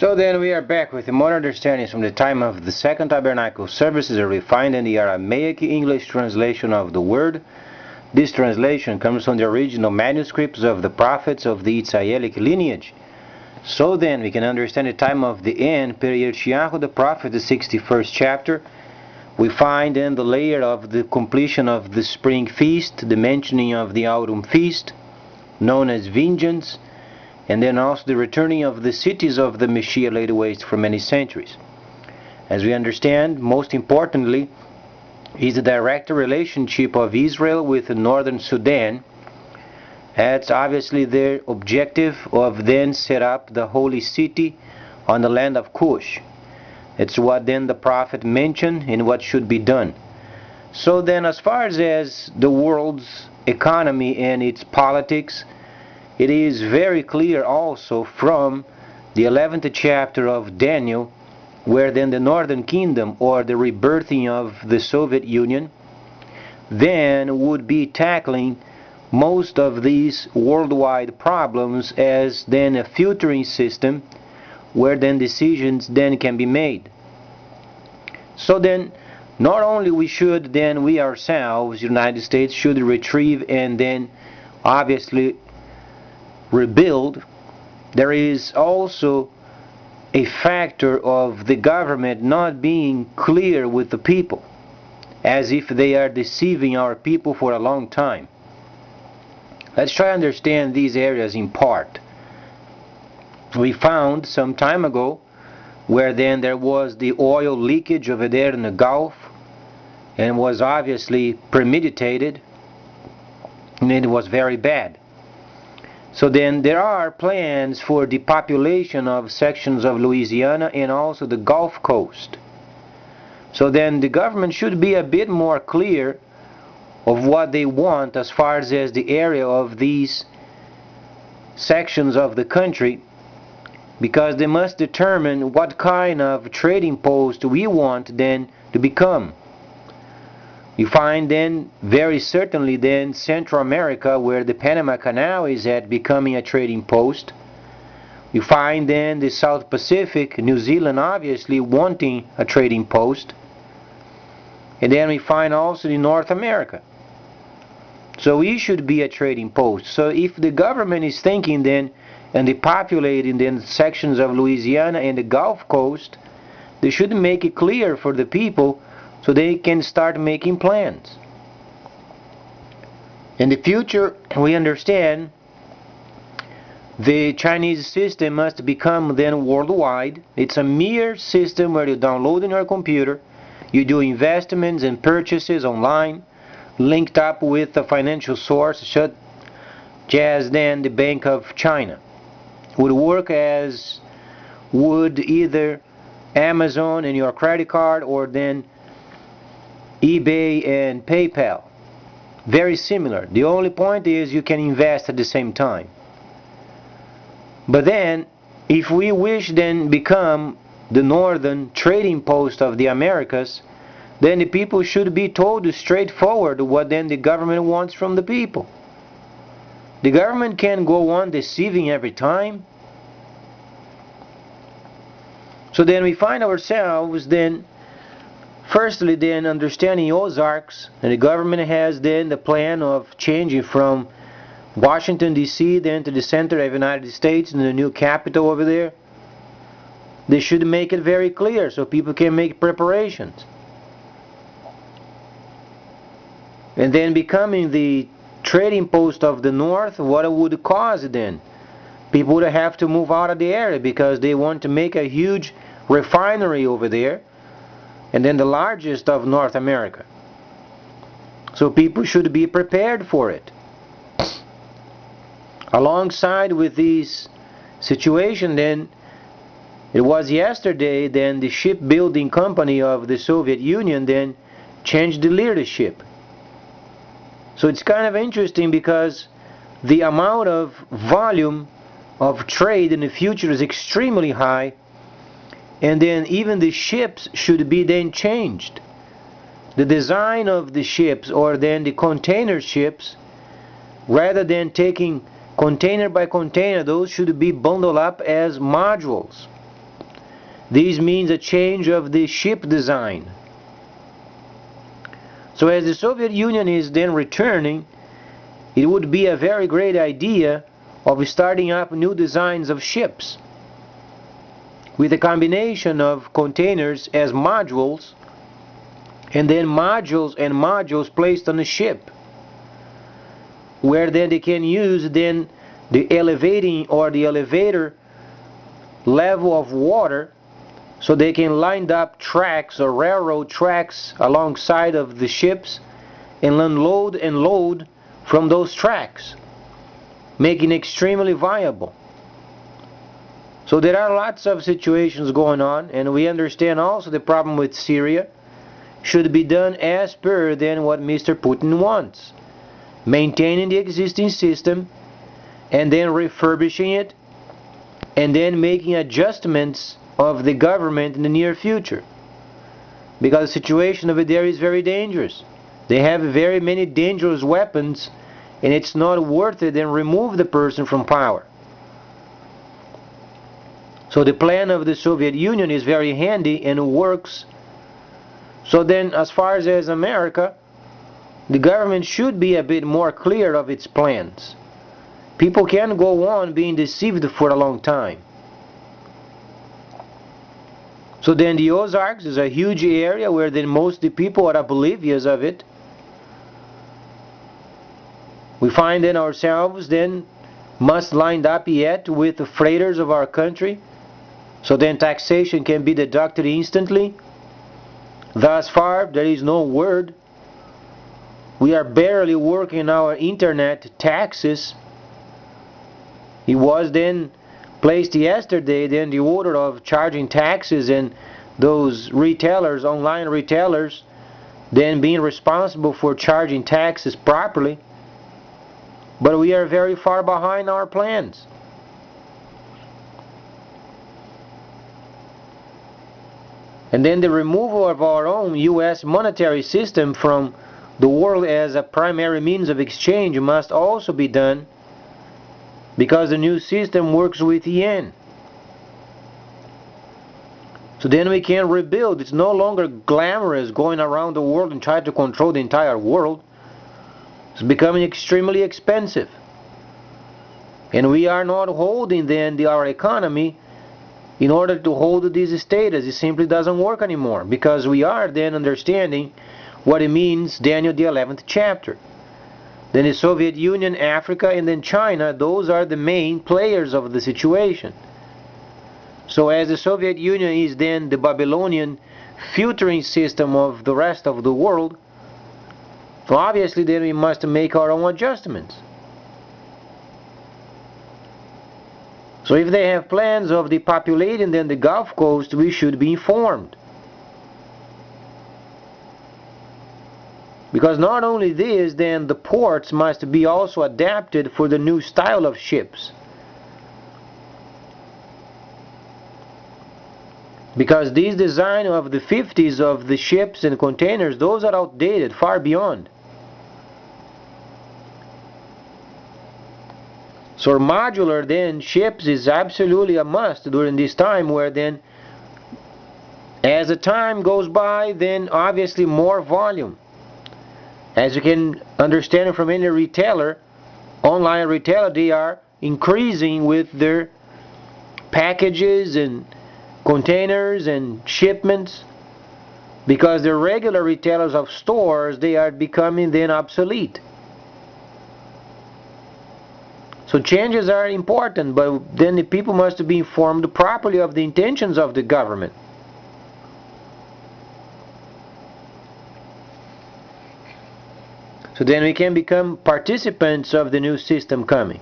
So then we are back with more understandings from the time of the Second Tabernacle services are refined in the Aramaic English translation of the word. This translation comes from the original manuscripts of the prophets of the Israelic lineage. So then we can understand the time of the end, period Yirmiyahu the prophet, the 61st chapter. We find in the layer of the completion of the spring feast, the mentioning of the autumn feast, known as vengeance, and then also the returning of the cities of the Messiah laid waste for many centuries. As we understand, most importantly, is the direct relationship of Israel with the northern Sudan. That's obviously their objective of then set up the holy city on the land of Cush. It's what then the prophet mentioned and what should be done. So then as far as the world's economy and its politics, it is very clear also from the 11th chapter of Daniel, where then the northern kingdom, or the rebirthing of the Soviet Union, then would be tackling most of these worldwide problems as then a filtering system where then decisions then can be made. So then not only we ourselves, United States, should retrieve and then obviously rebuild, there is also a factor of the government not being clear with the people, as if they are deceiving our people for a long time. Let's try to understand these areas in part. We found some time ago where then there was the oil leakage over there in the Gulf, and was obviously premeditated, and it was very bad. So then there are plans for depopulation of sections of Louisiana and also the Gulf Coast. So then the government should be a bit more clear of what they want as far as the area of these sections of the country, because they must determine what kind of trading post we want then to become. You find then very certainly then Central America, where the Panama Canal is at, becoming a trading post. You find then the South Pacific, New Zealand obviously wanting a trading post. And then we find also in North America. So we should be a trading post. So if the government is thinking then and depopulating then sections of Louisiana and the Gulf Coast, they should make it clear for the people so they can start making plans. In the future, we understand the Chinese system must become then worldwide. It's a mere system where you download in your computer, you do investments and purchases online, linked up with a financial source such as then the Bank of China. Would work as would either Amazon and your credit card, or then eBay and PayPal. Very similar. The only point is you can invest at the same time. But then if we wish then become the northern trading post of the Americas, then the people should be told straightforward what then the government wants from the people. The government can't go on deceiving every time. So then we find ourselves then firstly then understanding Ozarks, and the government has then the plan of changing from Washington D.C. then to the center of the United States and the new capital over there. They should make it very clear so people can make preparations. And then becoming the trading post of the north, what it would cause then? People would have to move out of the area because they want to make a huge refinery over there, and then the largest of North America. So people should be prepared for it. Alongside with this situation then, it was yesterday then the shipbuilding company of the Soviet Union then changed the leadership. So it's kind of interesting because the amount of volume of trade in the future is extremely high, and then even the ships should be then changed. The design of the ships, or then the container ships, rather than taking container by container, those should be bundled up as modules. This means a change of the ship design. So as the Soviet Union is then returning, it would be a very great idea of starting up new designs of ships with a combination of containers as modules, and then modules and modules placed on the ship, where then they can use then the elevating or the elevator level of water, so they can line up tracks or railroad tracks alongside of the ships and unload and load from those tracks, making it extremely viable. So there are lots of situations going on, and we understand also the problem with Syria should be done as per then what Mr. Putin wants, maintaining the existing system and then refurbishing it and then making adjustments of the government in the near future, because the situation over there is very dangerous. They have very many dangerous weapons, and it's not worth it, and remove the person from power. So the plan of the Soviet Union is very handy and works. So then, as far as America, the government should be a bit more clear of its plans. People can't go on being deceived for a long time. So then the Ozarks is a huge area where then most of the people are oblivious of it. We find then ourselves then must line up yet with the freighters of our country, so then taxation can be deducted instantly. Thus far there is no word. We are barely working our internet taxes. It was then placed yesterday then the order of charging taxes, and those retailers, online retailers, then being responsible for charging taxes properly. But we are very far behind our plans. And then the removal of our own U.S. monetary system from the world as a primary means of exchange must also be done, because the new system works with yen. So then we can rebuild. It's no longer glamorous going around the world and try to control the entire world. It's becoming extremely expensive. And we are not holding then our economy in order to hold this status. It simply doesn't work anymore, because we are then understanding what it means, Daniel the 11th chapter. Then the Soviet Union, Africa, and then China, those are the main players of the situation. So as the Soviet Union is then the Babylonian filtering system of the rest of the world, so obviously then we must make our own adjustments. So if they have plans of depopulating then the Gulf Coast, we should be informed. Because not only this, then the ports must be also adapted for the new style of ships. Because this design of the 50s of the ships and containers, those are outdated, far beyond. So modular then ships is absolutely a must during this time, where then as the time goes by, then obviously more volume. As you can understand from any retailer, online retailer, they are increasing with their packages and containers and shipments, because the regular retailers of stores, they are becoming then obsolete. So changes are important, but then the people must be informed properly of the intentions of the government. So then we can become participants of the new system coming.